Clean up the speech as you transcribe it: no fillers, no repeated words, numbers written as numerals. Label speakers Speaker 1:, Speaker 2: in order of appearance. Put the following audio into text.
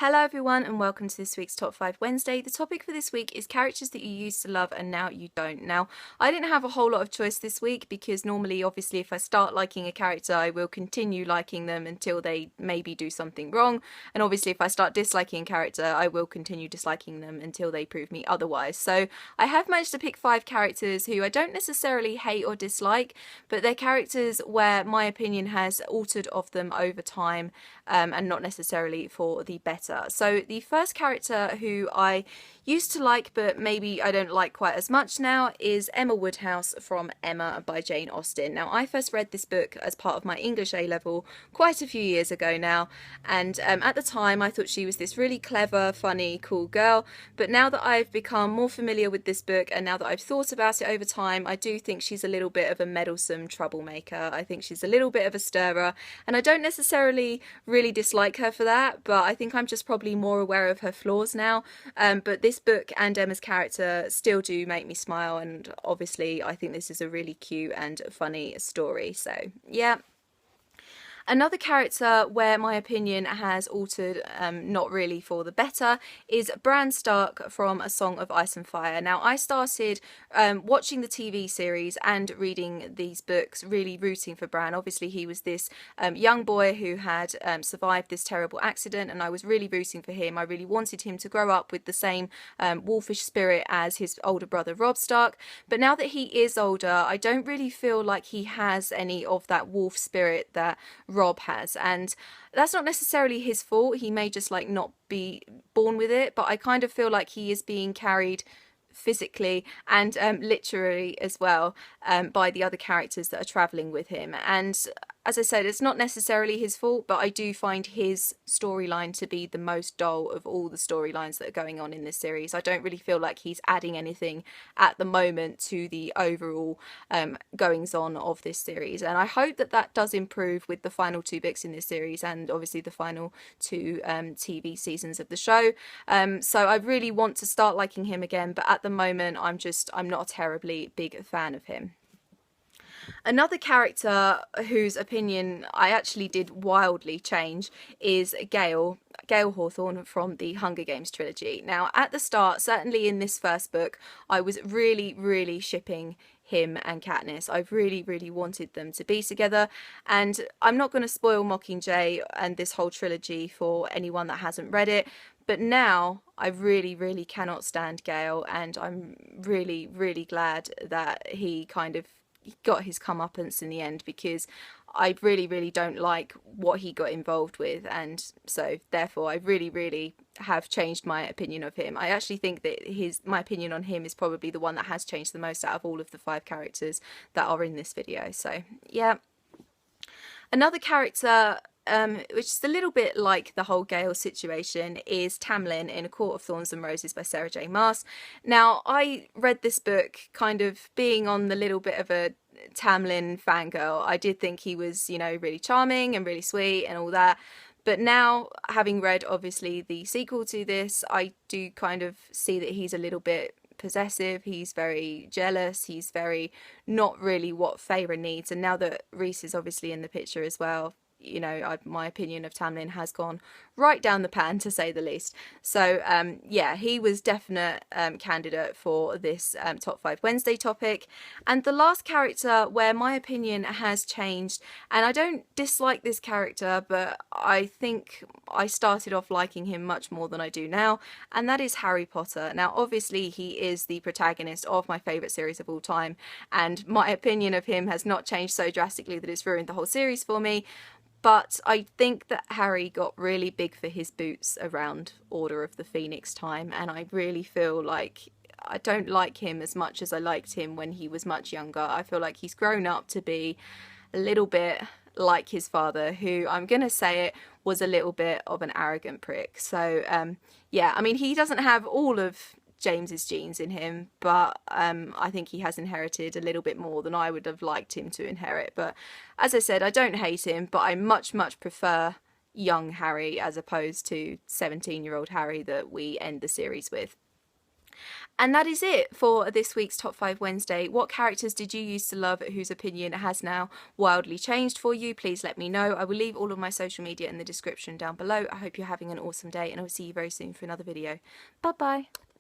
Speaker 1: Hello everyone and welcome to this week's Top 5 Wednesday. The topic for this week is characters that you used to love and now you don't. Now, I didn't have a whole lot of choice this week because normally, obviously, if I start liking a character, I will continue liking them until they maybe do something wrong. And obviously, if I start disliking a character, I will continue disliking them until they prove me otherwise. So I have managed to pick 5 characters who I don't necessarily hate or dislike, but they're characters where my opinion has altered of them over time and not necessarily for the better. So the first character who I used to like but maybe I don't like quite as much now is Emma Woodhouse from Emma by Jane Austen. Now, I first read this book as part of my English A-level quite a few years ago now, and at the time I thought she was this really clever, funny, cool girl, but now that I've become more familiar with this book and now that I've thought about it over time, I do think she's a little bit of a meddlesome troublemaker. I think she's a little bit of a stirrer, and I don't necessarily really dislike her for that, but I think I'm just probably more aware of her flaws now. But this book and Emma's character still do make me smile, and obviously I think this is a really cute and funny story. So yeah. Another character where my opinion has altered, not really for the better, is Bran Stark from A Song of Ice and Fire. Now, I started watching the TV series and reading these books, really rooting for Bran. Obviously, he was this young boy who had survived this terrible accident, and I was really rooting for him. I really wanted him to grow up with the same wolfish spirit as his older brother Robb Stark. But now that he is older, I don't really feel like he has any of that wolf spirit that Robb has, and that's not necessarily his fault. He may just like not be born with it, but I kind of feel like he is being carried physically and literally as well by the other characters that are traveling with him. And as I said, it's not necessarily his fault, but I do find his storyline to be the most dull of all the storylines that are going on in this series. I don't really feel like he's adding anything at the moment to the overall goings on of this series, and I hope that that does improve with the final 2 books in this series and obviously the final 2 TV seasons of the show. So I really want to start liking him again, but at the moment I'm not a terribly big fan of him. Another character whose opinion I actually did wildly change is Gale Hawthorne from the Hunger Games trilogy. Now, at the start, certainly in this first book, I was really shipping him and Katniss. I really wanted them to be together, and I'm not going to spoil Mockingjay and this whole trilogy for anyone that hasn't read it, but now I really cannot stand Gale, and I'm really glad that he kind of got his comeuppance in the end, because I really don't like what he got involved with, and so therefore I really have changed my opinion of him. I actually think that my opinion on him is probably the one that has changed the most out of all of the 5 characters that are in this video. So yeah. Another character which is a little bit like the whole Gale situation, is Tam Lin in A Court of Thorns and Roses by Sarah J Maas. Now, I read this book kind of being on the little bit of a Tam Lin fangirl. I did think he was, you know, really charming and really sweet and all that. But now, having read, obviously, the sequel to this, I do kind of see that he's a little bit possessive, he's very jealous, he's very not really what Feyre needs. And now that Rhys is obviously in the picture as well, you know, my opinion of Tam Lin has gone right down the pan, to say the least. So yeah, he was definite candidate for this Top 5 Wednesday topic. And the last character where my opinion has changed, and I don't dislike this character, but I think I started off liking him much more than I do now, and that is Harry Potter. Now, obviously, he is the protagonist of my favourite series of all time, and my opinion of him has not changed so drastically that it's ruined the whole series for me. But I think that Harry got really big for his boots around Order of the Phoenix time, and I really feel like I don't like him as much as I liked him when he was much younger. I feel like he's grown up to be a little bit like his father, who, I'm going to say it, was a little bit of an arrogant prick. So yeah, I mean, he doesn't have all of James's genes in him, but I think he has inherited a little bit more than I would have liked him to inherit. But as I said, I don't hate him, but I much prefer young Harry as opposed to 17-year-old Harry that we end the series with. And that is it for this week's Top 5 Wednesday. What characters did you used to love whose opinion has now wildly changed for you? Please let me know. I will leave all of my social media in the description down below. I hope you're having an awesome day, and I will see you very soon for another video. Bye bye.